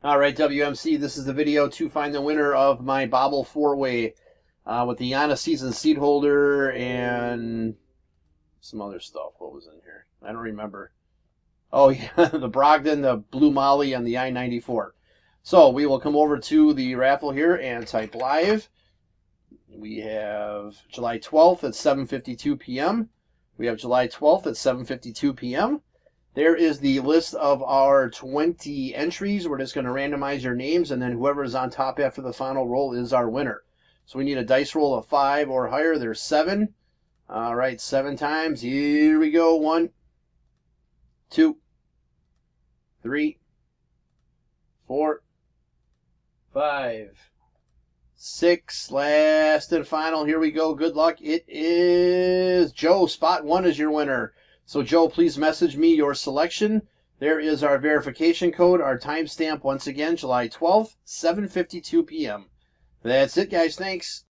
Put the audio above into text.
All right, WMC, this is the video to find the winner of my Bobble four-way with the Yana season seed holder and some other stuff. What was in here? I don't remember. Oh, yeah, the Brogdon, the Blue Molly, and the I-94. So we will come over to the raffle here and type live. We have July 12th at 7:52 p.m. We have July 12th at 7:52 p.m. There is the list of our 20 entries. We're just going to randomize your names, and then whoever is on top after the final roll is our winner. So we need a dice roll of 5 or higher. There's 7. All right, 7 times. Here we go. 1, 2, 3, 4, 5, 6. Last and final. Here we go. Good luck. It is Joe. Spot 1 is your winner. So, Joe, please message me your selection. There is our verification code, our timestamp, once again, July 12th, 7:52 p.m. That's it, guys. Thanks.